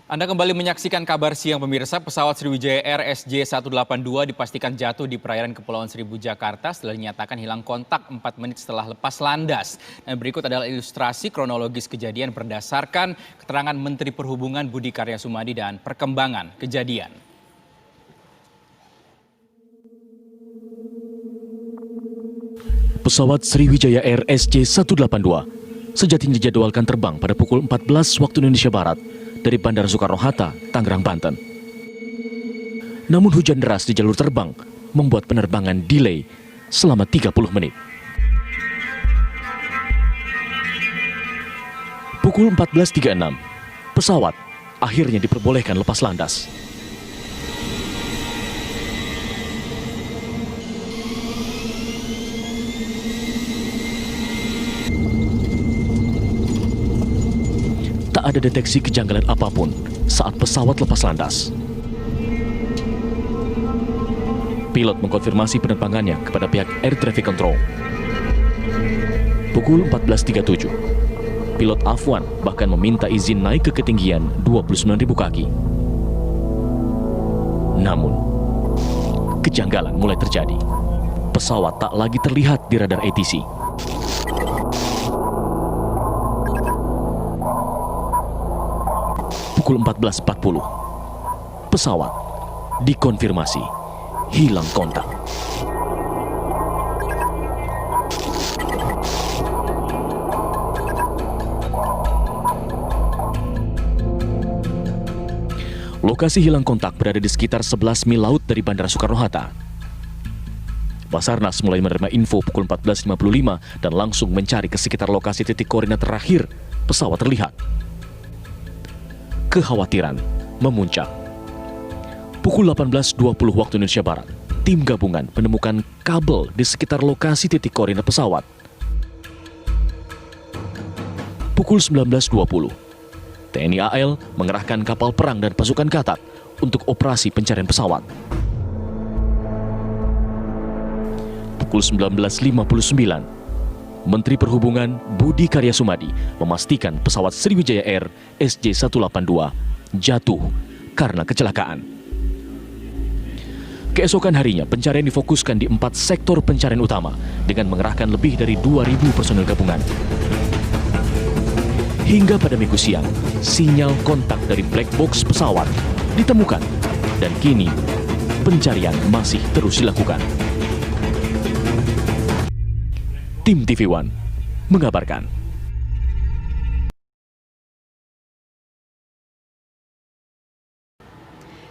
Anda kembali menyaksikan kabar siang pemirsa. Pesawat Sriwijaya Air SJ182 dipastikan jatuh di perairan Kepulauan Seribu Jakarta setelah dinyatakan hilang kontak 4 menit setelah lepas landas. Dan berikut adalah ilustrasi kronologis kejadian berdasarkan keterangan Menteri Perhubungan Budi Karya Sumadi dan perkembangan kejadian. Pesawat Sriwijaya Air SJ182 sejatinya dijadwalkan terbang pada pukul 14 waktu Indonesia Barat dari Bandara Soekarno-Hatta, Tangerang, Banten. Namun hujan deras di jalur terbang membuat penerbangan delay selama 30 menit. Pukul 14.36, pesawat akhirnya diperbolehkan lepas landas. Tak ada deteksi kejanggalan apapun saat pesawat lepas landas. Pilot mengkonfirmasi penerbangannya kepada pihak Air Traffic Control. Pukul 14.37, pilot Afwan bahkan meminta izin naik ke ketinggian 29.000 kaki. Namun, kejanggalan mulai terjadi. Pesawat tak lagi terlihat di radar ATC. Pukul 14.40, pesawat dikonfirmasi hilang kontak. Lokasi hilang kontak berada di sekitar 11 mil laut dari Bandara Soekarno-Hatta. Basarnas mulai menerima info pukul 14.55 dan langsung mencari ke sekitar lokasi titik koordinat terakhir pesawat terlihat. Kekhawatiran memuncak. Pukul 18.20 waktu Indonesia Barat, tim gabungan menemukan kabel di sekitar lokasi titik koordinat pesawat. Pukul 19.20, TNI AL mengerahkan kapal perang dan pasukan Katak untuk operasi pencarian pesawat. Pukul 19.59, Menteri Perhubungan Budi Karya Sumadi memastikan pesawat Sriwijaya Air SJ182 jatuh karena kecelakaan. Keesokan harinya, pencarian difokuskan di 4 sektor pencarian utama dengan mengerahkan lebih dari 2.000 personel gabungan. Hingga pada Minggu siang, sinyal kontak dari black box pesawat ditemukan dan kini pencarian masih terus dilakukan. Tim TV One mengabarkan.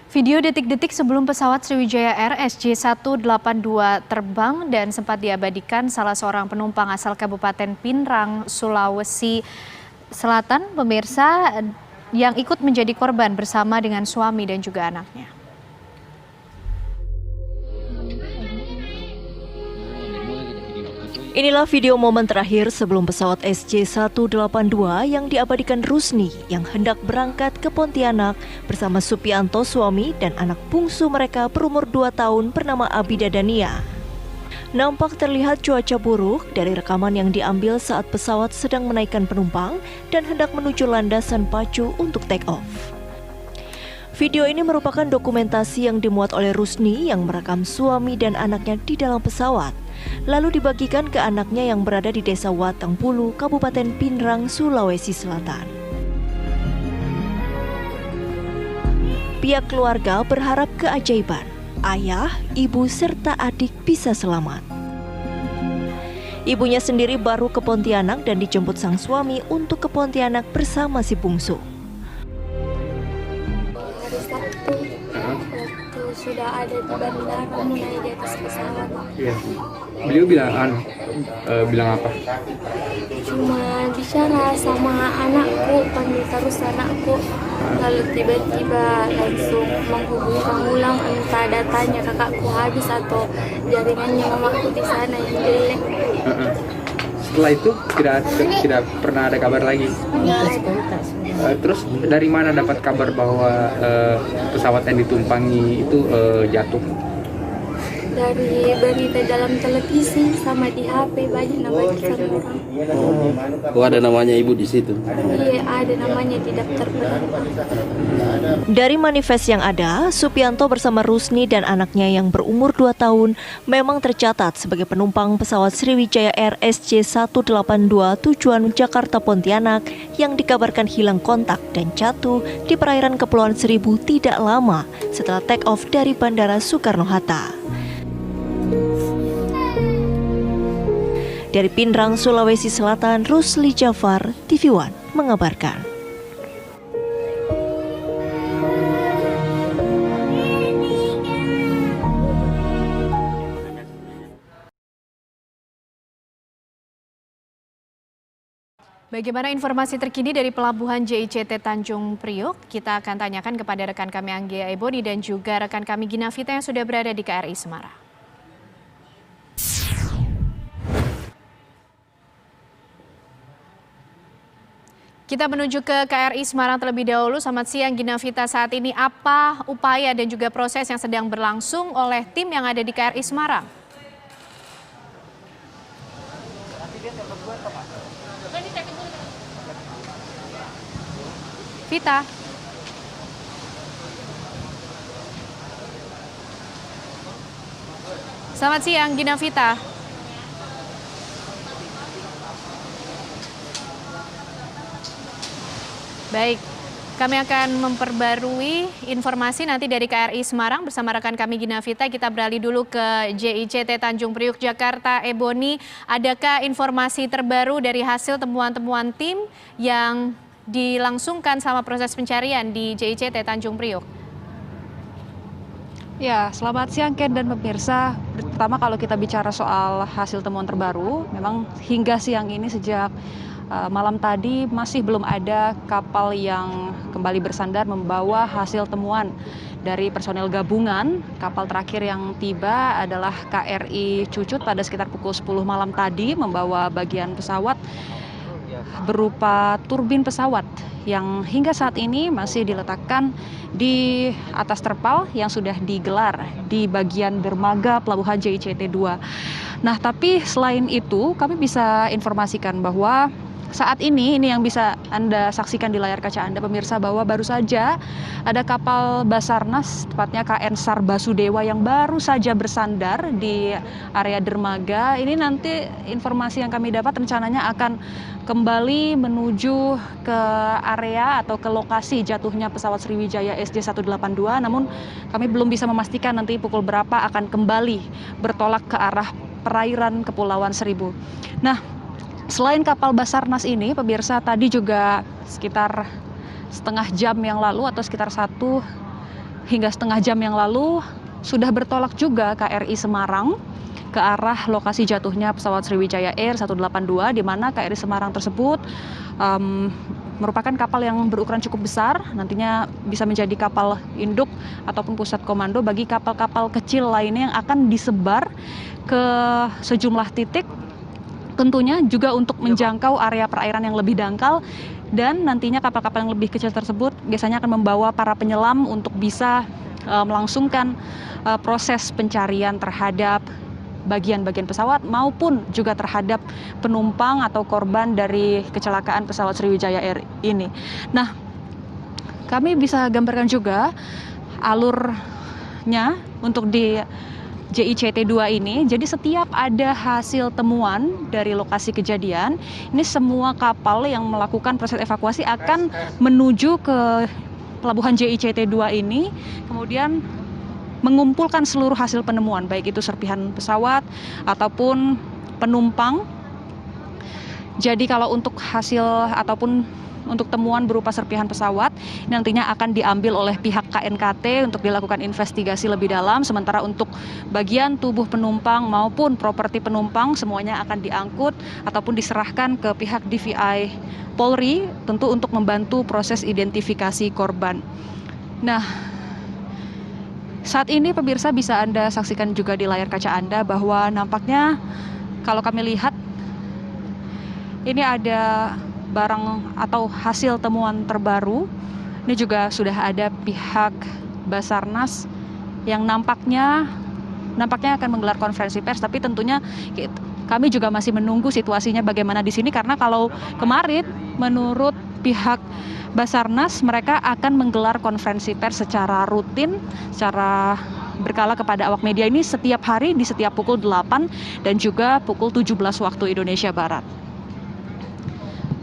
Video detik-detik sebelum pesawat Sriwijaya Air SJ182 terbang dan sempat diabadikan salah seorang penumpang asal Kabupaten Pinrang, Sulawesi Selatan, pemirsa, yang ikut menjadi korban bersama dengan suami dan juga anaknya. Inilah video momen terakhir sebelum pesawat SJ182 yang diabadikan Rusni yang hendak berangkat ke Pontianak bersama Supianto suami dan anak bungsu mereka berumur 2 tahun bernama Abida Dania. Nampak terlihat cuaca buruk dari rekaman yang diambil saat pesawat sedang menaikkan penumpang dan hendak menuju landasan pacu untuk take off. Video ini merupakan dokumentasi yang dimuat oleh Rusni yang merekam suami dan anaknya di dalam pesawat, lalu dibagikan ke anaknya yang berada di Desa Watangpulu, Kabupaten Pinrang, Sulawesi Selatan. Pihak keluarga berharap keajaiban, ayah, ibu, serta adik bisa selamat. Ibunya sendiri baru ke Pontianak dan dijemput sang suami untuk ke Pontianak bersama si bungsu. Hari Sabtu, waktu sudah ada di bandara mulai di atas pesawat. Iya. Beliau bilang apa? Cuma bicara sama anakku, panggil terus anakku. Lalu tiba-tiba langsung menghubungkan ulang, entah datanya kakakku habis atau jaringannya mamaku di sana yang jelek. Setelah itu tidak pernah ada kabar lagi. Terus dari mana dapat kabar bahwa pesawat yang ditumpangi itu jatuh? Dari berita dalam televisi sama di HP banyak namanya orang. Oh, ada namanya ibu di situ? Iya, ada namanya di daftar penumpang. Dari manifest yang ada, Supianto bersama Rusni dan anaknya yang berumur 2 tahun memang tercatat sebagai penumpang pesawat Sriwijaya Air SJ182 tujuan Jakarta Pontianak yang dikabarkan hilang kontak dan jatuh di perairan Kepulauan Seribu tidak lama setelah take off dari Bandara Soekarno-Hatta. Dari Pinrang, Sulawesi Selatan, Rusli Jafar, TV One mengabarkan. Bagaimana informasi terkini dari Pelabuhan JICT Tanjung Priok? Kita akan tanyakan kepada rekan kami Anggia Eboni dan juga rekan kami Ginavita yang sudah berada di KRI Semarang. Kita menuju ke KRI Semarang terlebih dahulu. Selamat siang Ginavita, saat ini apa upaya dan juga proses yang sedang berlangsung oleh tim yang ada di KRI Semarang? Vita. Selamat siang Ginavita. Baik, kami akan memperbarui informasi nanti dari KRI Semarang bersama rekan kami Ginavita. Kita beralih dulu ke JICT Tanjung Priok Jakarta. Eboni, adakah informasi terbaru dari hasil temuan-temuan tim yang dilangsungkan sama proses pencarian di JICT Tanjung Priok? Ya, selamat siang Ken dan pemirsa. Pertama kalau kita bicara soal hasil temuan terbaru, memang hingga siang ini sejak malam tadi masih belum ada kapal yang kembali bersandar membawa hasil temuan dari personel gabungan. Kapal terakhir yang tiba adalah KRI Cucut pada sekitar pukul 10 malam tadi membawa bagian pesawat berupa turbin pesawat yang hingga saat ini masih diletakkan di atas terpal yang sudah digelar di bagian dermaga Pelabuhan JICT 2. Nah, tapi selain itu kami bisa informasikan bahwa saat ini yang bisa Anda saksikan di layar kaca Anda pemirsa bahwa baru saja ada kapal Basarnas, tepatnya KN Sar Basudewa yang baru saja bersandar di area dermaga. Ini nanti informasi yang kami dapat rencananya akan kembali menuju ke area atau ke lokasi jatuhnya pesawat Sriwijaya SJ182. Namun kami belum bisa memastikan nanti pukul berapa akan kembali bertolak ke arah perairan Kepulauan Seribu. Nah, selain kapal Basarnas ini, pemirsa, tadi juga sekitar setengah jam yang lalu atau sekitar 1 hingga setengah jam yang lalu sudah bertolak juga KRI Semarang ke arah lokasi jatuhnya pesawat Sriwijaya Air 182, di mana KRI Semarang tersebut merupakan kapal yang berukuran cukup besar, nantinya bisa menjadi kapal induk ataupun pusat komando bagi kapal-kapal kecil lainnya yang akan disebar ke sejumlah titik, tentunya juga untuk menjangkau area perairan yang lebih dangkal, dan nantinya kapal-kapal yang lebih kecil tersebut biasanya akan membawa para penyelam untuk bisa melangsungkan proses pencarian terhadap bagian-bagian pesawat maupun juga terhadap penumpang atau korban dari kecelakaan pesawat Sriwijaya Air ini. Nah, kami bisa gambarkan juga alurnya untuk di JICT 2 ini. Jadi setiap ada hasil temuan dari lokasi kejadian, ini semua kapal yang melakukan proses evakuasi akan menuju ke pelabuhan JICT 2 ini, kemudian mengumpulkan seluruh hasil penemuan, baik itu serpihan pesawat ataupun penumpang. Jadi kalau untuk hasil ataupun untuk temuan berupa serpihan pesawat, nantinya akan diambil oleh pihak KNKT untuk dilakukan investigasi lebih dalam. Sementara untuk bagian tubuh penumpang maupun properti penumpang semuanya akan diangkut ataupun diserahkan ke pihak DVI Polri, tentu untuk membantu proses identifikasi korban. Nah, saat ini pemirsa bisa Anda saksikan juga di layar kaca Anda bahwa nampaknya kalau kami lihat ini ada barang atau hasil temuan terbaru. Ini juga sudah ada pihak Basarnas yang nampaknya nampaknya akan menggelar konferensi pers, tapi tentunya kami juga masih menunggu situasinya bagaimana di sini, karena kalau kemarin menurut pihak Basarnas mereka akan menggelar konferensi pers secara rutin, secara berkala kepada awak media ini setiap hari di setiap pukul 8 dan juga pukul 17 waktu Indonesia Barat.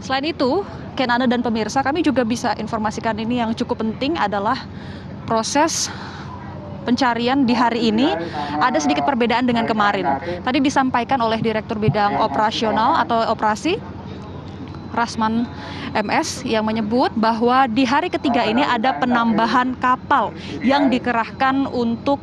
Selain itu, Ken, Ana, dan pemirsa, kami juga bisa informasikan ini yang cukup penting adalah proses pencarian di hari ini ada sedikit perbedaan dengan kemarin. Tadi disampaikan oleh Direktur Bidang Operasional atau Operasi Rasman MS yang menyebut bahwa di hari ketiga ini ada penambahan kapal yang dikerahkan untuk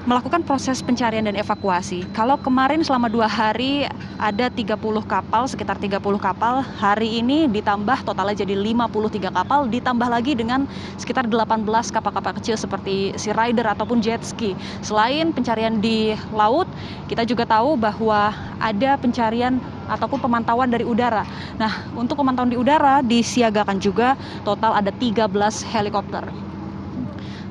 melakukan proses pencarian dan evakuasi. Kalau kemarin selama 2 hari ada 30 kapal, sekitar 30 kapal, hari ini ditambah totalnya jadi 53 kapal, ditambah lagi dengan sekitar 18 kapal-kapal kecil seperti Sea Rider ataupun jet ski. Selain pencarian di laut, kita juga tahu bahwa ada pencarian ataupun pemantauan dari udara. Nah, untuk pemantauan di udara disiagakan juga total ada 13 helikopter.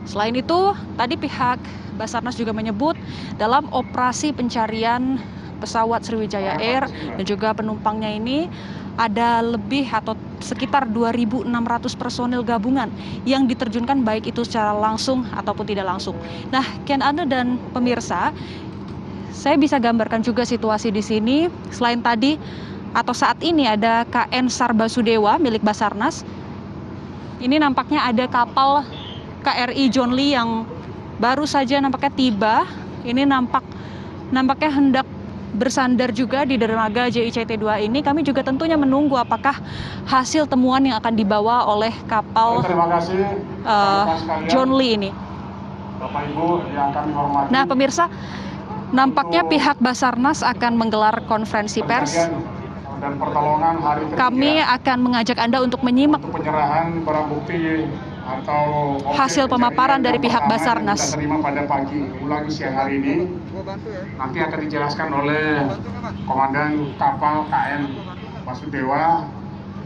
Selain itu, tadi pihak Basarnas juga menyebut dalam operasi pencarian pesawat Sriwijaya Air dan juga penumpangnya ini ada lebih atau sekitar 2.600 personil gabungan yang diterjunkan baik itu secara langsung ataupun tidak langsung. Nah, Ken, Ana, dan pemirsa, saya bisa gambarkan juga situasi di sini. Selain tadi atau saat ini ada KN SAR Basudewa milik Basarnas. Ini nampaknya ada kapal KRI John Lee yang baru saja nampaknya tiba. Ini nampaknya hendak bersandar juga di dermaga JICT-2 ini. Kami juga tentunya menunggu apakah hasil temuan yang akan dibawa oleh kapal John Lee ini. Bapak Ibu yang kami hormati. Nah, pemirsa, nampaknya pihak Basarnas akan menggelar konferensi pers. Dan pertolongan hari ketiga, kami akan mengajak Anda untuk menyimak penyerahan barang bukti atau hasil pemaparan dari pihak Basarnas. Kita terima pada pagi ulangi siang hari ini. Nanti akan dijelaskan oleh Komandan Kapal KN Basudewa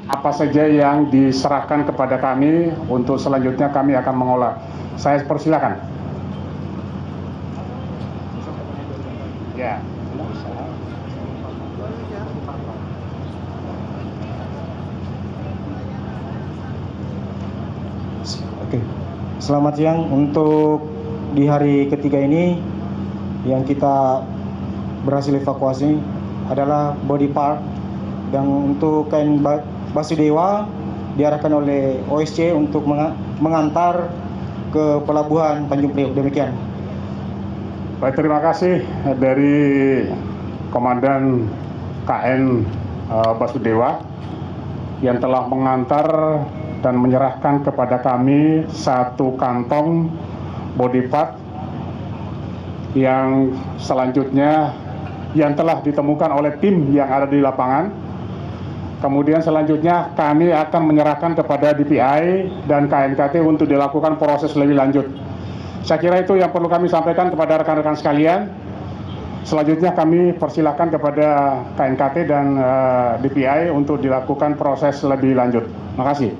apa saja yang diserahkan kepada kami untuk selanjutnya kami akan mengolah. Saya persilakan. Ya. Oke, selamat siang. Untuk di hari ketiga ini yang kita berhasil evakuasi adalah body part, dan untuk KN Basudewa diarahkan oleh OSC untuk mengantar ke pelabuhan Tanjung Priok. Demikian. Baik, terima kasih dari Komandan KN Basudewa yang telah mengantar dan menyerahkan kepada kami 1 kantong body part yang selanjutnya yang telah ditemukan oleh tim yang ada di lapangan. Kemudian selanjutnya kami akan menyerahkan kepada DPI dan KNKT untuk dilakukan proses lebih lanjut. Saya kira itu yang perlu kami sampaikan kepada rekan-rekan sekalian. Selanjutnya kami persilahkan kepada KNKT dan DPI untuk dilakukan proses lebih lanjut. Terima kasih.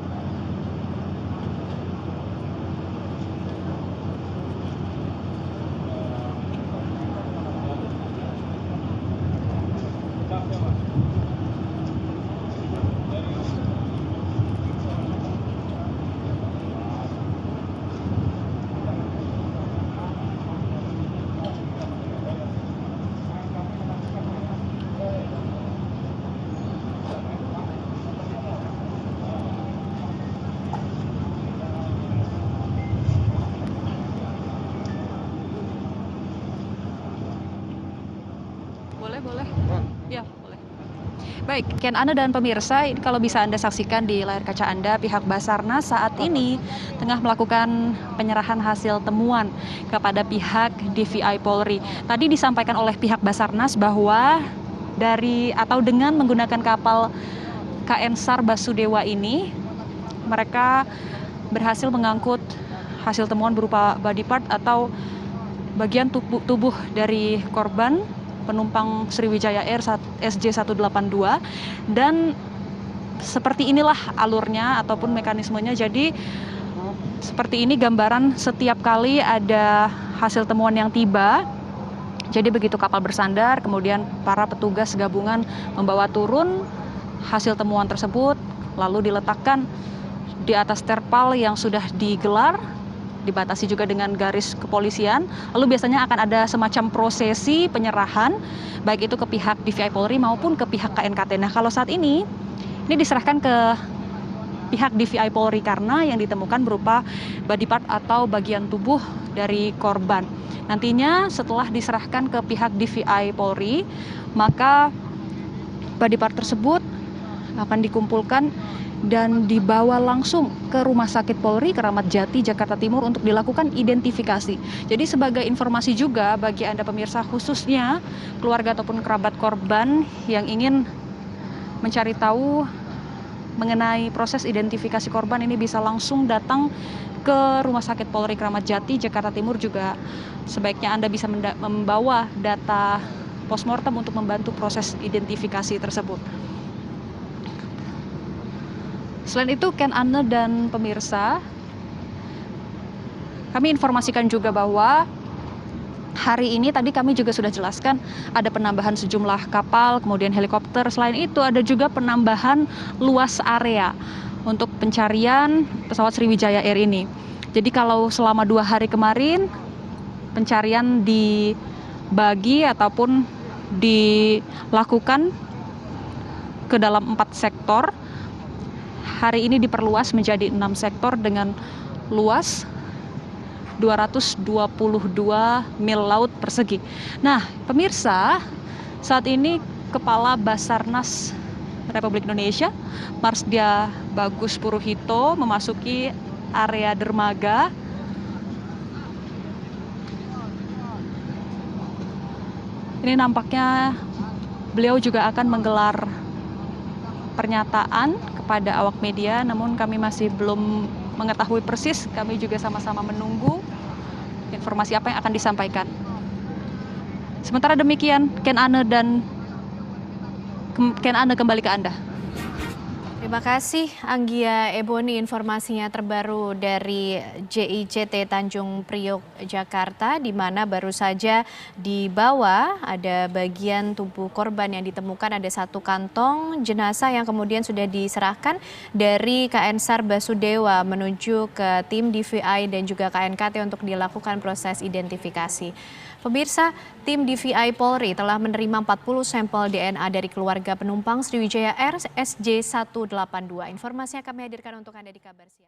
Boleh. Ya, boleh. Baik, Ken, Ana, dan pemirsa, kalau bisa Anda saksikan di layar kaca Anda, pihak Basarnas saat ini tengah melakukan penyerahan hasil temuan kepada pihak DVI Polri. Tadi disampaikan oleh pihak Basarnas bahwa dengan menggunakan kapal KN SAR Basudewa ini, mereka berhasil mengangkut hasil temuan berupa body part atau bagian tubuh dari korban penumpang Sriwijaya Air SJ182, dan seperti inilah alurnya ataupun mekanismenya. Jadi seperti ini gambaran setiap kali ada hasil temuan yang tiba, Jadi begitu kapal bersandar, kemudian para petugas gabungan membawa turun hasil temuan tersebut, lalu diletakkan di atas terpal yang sudah digelar, dibatasi juga dengan garis kepolisian. Lalu biasanya akan ada semacam prosesi penyerahan, baik itu ke pihak DVI Polri maupun ke pihak KNKT. Nah, kalau saat ini diserahkan ke pihak DVI Polri karena yang ditemukan berupa body part atau bagian tubuh dari korban. Nantinya setelah diserahkan ke pihak DVI Polri, maka body part tersebut akan dikumpulkan dan dibawa langsung ke Rumah Sakit Polri Kramat Jati, Jakarta Timur untuk dilakukan identifikasi. Jadi sebagai informasi juga bagi Anda pemirsa, khususnya keluarga ataupun kerabat korban yang ingin mencari tahu mengenai proses identifikasi korban, ini bisa langsung datang ke Rumah Sakit Polri Kramat Jati, Jakarta Timur. Juga sebaiknya Anda bisa membawa data postmortem untuk membantu proses identifikasi tersebut. Selain itu, Ken Ane dan pemirsa, kami informasikan juga bahwa hari ini tadi kami juga sudah jelaskan ada penambahan sejumlah kapal, kemudian helikopter. Selain itu ada juga penambahan luas area untuk pencarian pesawat Sriwijaya Air ini. Jadi kalau selama 2 hari kemarin pencarian dibagi ataupun dilakukan ke dalam 4 sektor, hari ini diperluas menjadi 6 sektor dengan luas 222 mil laut persegi. Nah, pemirsa, saat ini Kepala Basarnas Republik Indonesia, Marsdia Bagus Puruhito, memasuki area dermaga. Ini nampaknya beliau juga akan menggelar pernyataan kepada awak media, namun kami masih belum mengetahui persis. Kami juga sama-sama menunggu informasi apa yang akan disampaikan. Sementara demikian, Ken Ane kembali ke Anda. Terima kasih Anggia Eboni, informasinya terbaru dari JICT Tanjung Priok, Jakarta, di mana baru saja dibawa ada bagian tubuh korban yang ditemukan, ada 1 kantong jenazah yang kemudian sudah diserahkan dari KN SAR Basudewa menuju ke tim DVI dan juga KNKT untuk dilakukan proses identifikasi. Pemirsa, tim DVI Polri telah menerima 40 sampel DNA dari keluarga penumpang Sriwijaya Air SJ182. Informasi yang kami hadirkan untuk Anda di Kabar Siang.